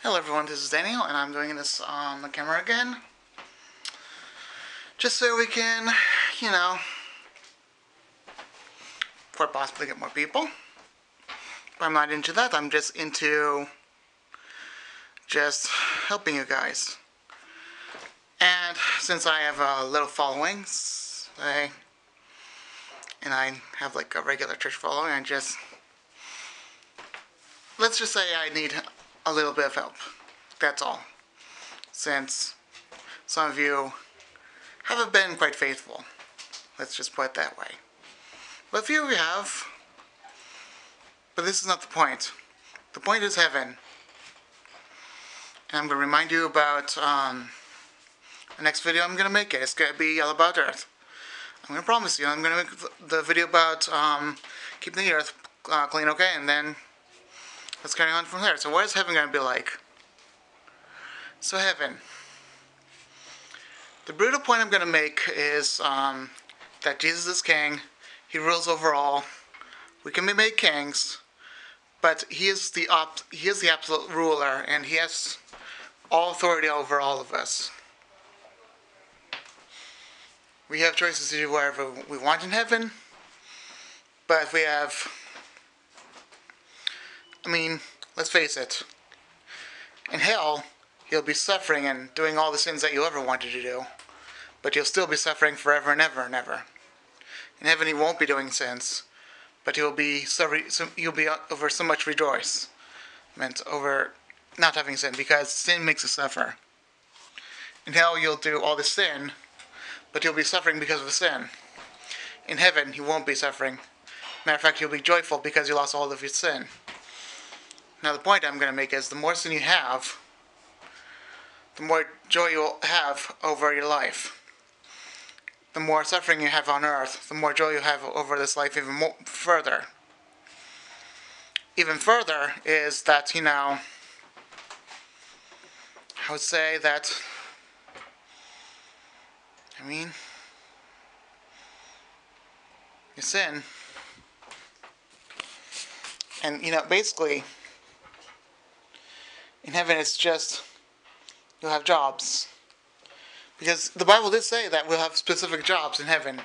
Hello everyone, this is Daniel, and I'm doing this on the camera again. Just so we can, for possibly get more people. But I'm not into that, I'm just into helping you guys. And since I have a little following, and I have like a regular church following, let's just say I need a little bit of help. That's all. Since some of you haven't been quite faithful. Let's just put it that way. But a few of you have. But this is not the point. The point is heaven. And I'm going to remind you about the next video I'm going to make. It's going to be all about Earth. I'm going to promise you I'm going to make the video about keeping the Earth clean, okay? And then let's carry on from there. So what is heaven going to be like? So heaven. The brutal point I'm going to make is that Jesus is king. He rules over all. We can be made kings, but he is the absolute ruler, and he has all authority over all of us. We have choices to do whatever we want in heaven, but let's face it. In hell, you'll be suffering and doing all the sins that you ever wanted to do, but you'll still be suffering forever and ever and ever. In heaven, you won't be doing sins, but you'll be over so much rejoicement over not having sin, because sin makes you suffer. In hell, you'll do all the sin, but you'll be suffering because of the sin. In heaven, you won't be suffering. Matter of fact, you'll be joyful because you lost all of your sin. Now, the point I'm going to make is the more sin you have, the more joy you'll have over your life. The more suffering you have on earth, the more joy you have over this life even further. Even further is that, I would say that, your sin, and, basically, in heaven it's just, you'll have jobs. Because the Bible did say that we'll have specific jobs in heaven.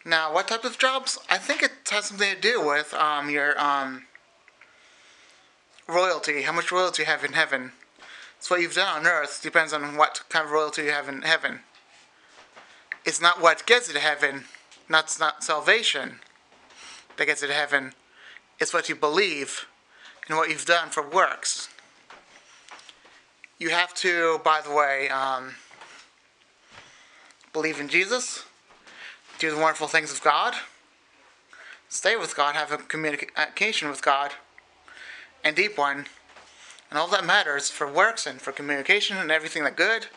Now, what type of jobs? I think it has something to do with your royalty, how much royalty you have in heaven. So what you've done on earth depends on what kind of royalty you have in heaven. It's not what gets you to heaven, not salvation that gets you to heaven. It's what you believe and what you've done for works. You have to, by the way, believe in Jesus, do the wonderful things of God, stay with God, have a communication with God, and deep one, and all that matters for works and for communication and everything that good,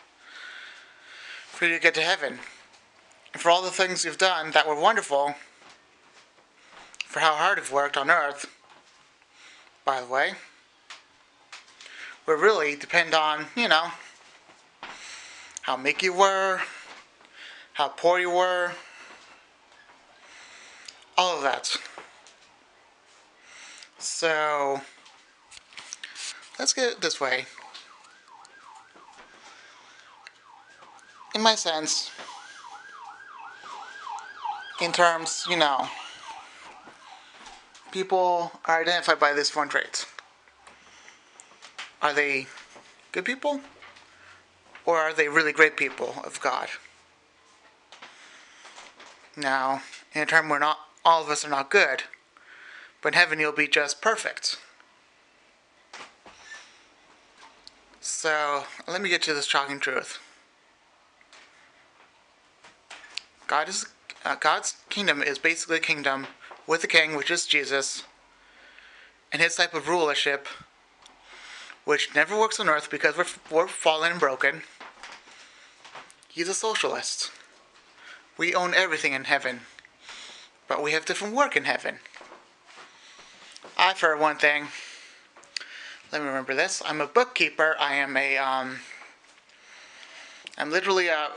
for you to get to heaven. And for all the things you've done that were wonderful, for how hard you've worked on earth, by the way, will really depend on, how meek you were, how poor you were, all of that. So, let's get it this way. In my sense, in terms, people are identified by this one trait. Are they good people? Or are they really great people of God? Now, in a term where not all of us are not good, but in heaven you'll be just perfect. So, let me get to this shocking truth. God's kingdom is basically a kingdom with a king, which is Jesus, and his type of rulership, which never works on earth because we're fallen and broken. He's a socialist. We own everything in heaven, but we have different work in heaven. For one thing, let me remember this. I'm a bookkeeper. I'm literally a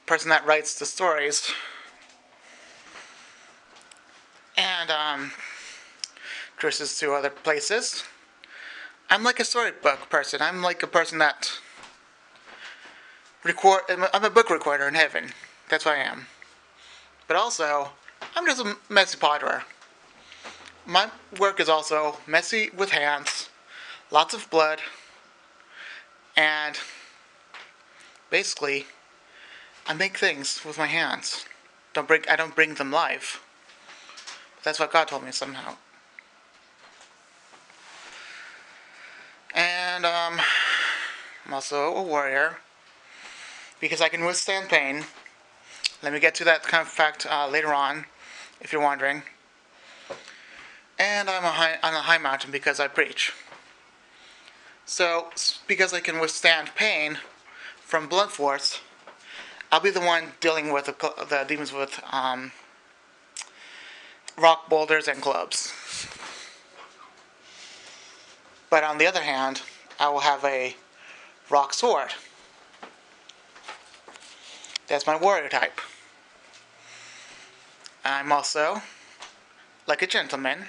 person that writes the stories, and traces to other places. I'm like a storybook person. I'm like a person that record. I'm a book recorder in heaven. That's what I am. But also, I'm just a messy potterer. My work is also messy with hands, lots of blood, and basically, I make things with my hands. I don't bring them live. That's what God told me somehow. And I'm also a warrior because I can withstand pain. Let me get to that kind of fact later on, if you're wondering. And I'm on a high mountain because I preach. So, because I can withstand pain from blunt force, I'll be the one dealing with the demons with rock boulders and clubs. But on the other hand, I will have a rock sword. That's my warrior type. I'm also like a gentleman,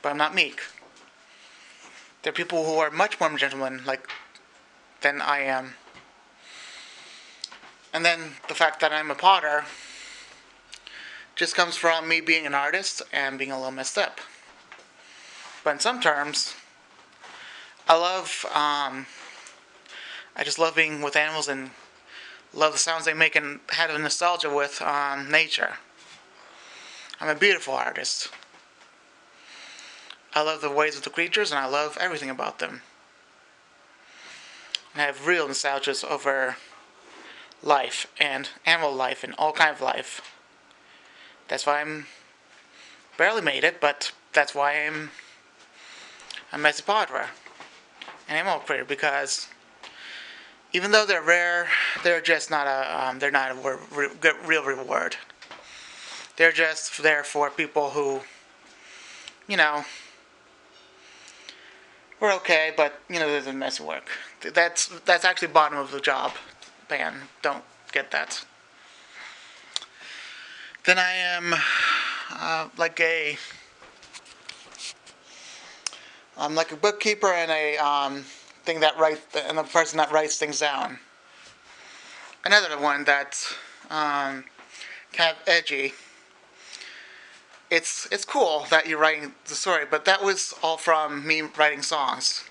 but I'm not meek. There are people who are much more gentlemen than I am. And then the fact that I'm a potter just comes from me being an artist and being a little messed up. But in some terms, I just love being with animals and love the sounds they make and have a nostalgia with nature. I'm a beautiful artist. I love the ways of the creatures and I love everything about them. And I have real nostalgias over life and animal life and all kind of life. That's why I'm barely made it, but that's why I'm a messy potterer, an animal creator, because even though they're rare, they're just not they're not a real reward. They're just there for people who, we're okay, but there's a messy work. That's actually bottom of the job. Man, don't get that. Then I am I'm like a bookkeeper and a a person that writes things down. Another one that's kind of edgy. It's cool that you're writing the story, but that was all from me writing songs.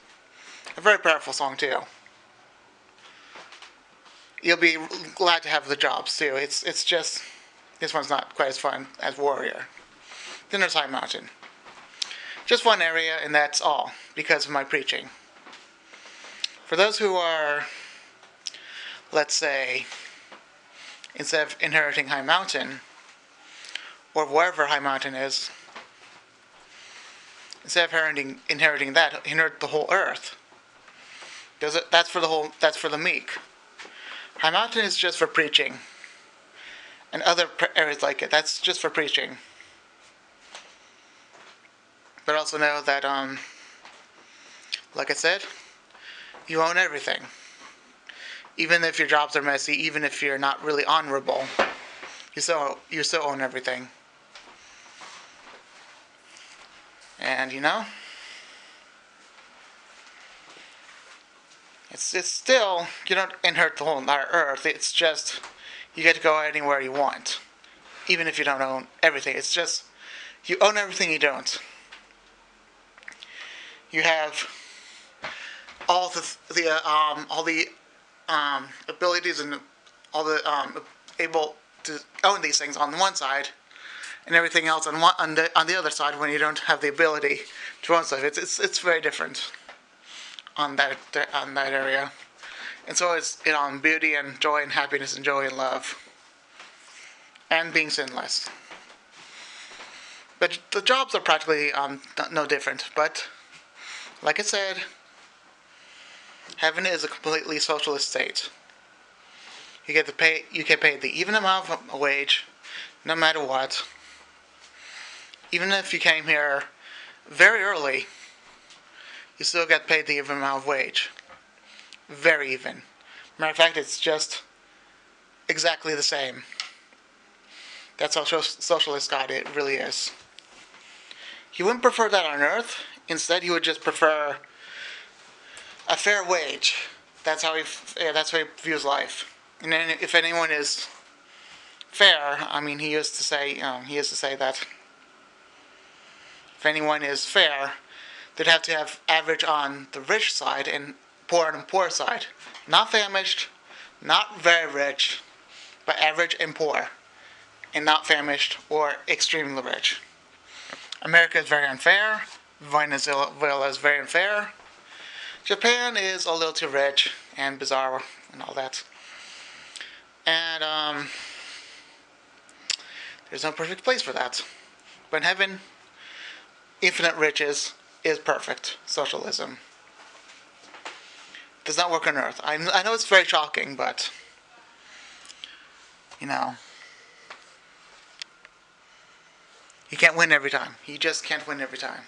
A very powerful song too. You'll be glad to have the jobs too. It's just this one's not quite as fun as Warrior. Then there's High Mountain. Just one area, and that's all because of my preaching. For those who are, let's say, instead of inheriting High Mountain, or wherever High Mountain is, instead of inheriting that, inherit the whole earth. That's for the meek. High Mountain is just for preaching. And other areas like it, that's just for preaching. But also know that, like I said, you own everything. Even if your jobs are messy, even if you're not really honorable, you still own everything. And it's still, you don't inherit the whole entire earth. It's just you get to go anywhere you want, even if you don't own everything. It's just you own everything you don't. You have all the abilities and all the able to own these things on one side, and everything else on the other side when you don't have the ability to own stuff. It's very different on that area, and so is beauty and joy and happiness and joy and love, and being sinless. But the jobs are practically no different. But like I said, heaven is a completely socialist state. You get paid the even amount of a wage, no matter what. Even if you came here very early, you still get paid the even amount of wage. Very even. Matter of fact, it's just exactly the same. That's how socialist God it really is. You wouldn't prefer that on Earth Instead, he would just prefer a fair wage. That's how he views life. And then if anyone is fair, I mean, he used to say that if anyone is fair, they'd have to have average on the rich side and poor on the poor side. Not famished, not very rich, but average and poor, and not famished or extremely rich. America is very unfair. Venezuela is very unfair. Japan is a little too rich and bizarre and all that. And there's no perfect place for that. But in heaven, infinite riches is perfect socialism. Does not work on Earth. I know it's very shocking, but you can't win every time. You just can't win every time.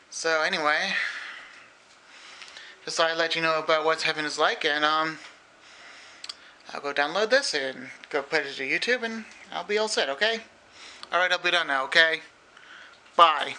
So anyway, just thought I'd let you know about what heaven is like, and I'll go download this and go put it to YouTube, and I'll be all set. Okay. All right, I'll be done now. Okay. Bye.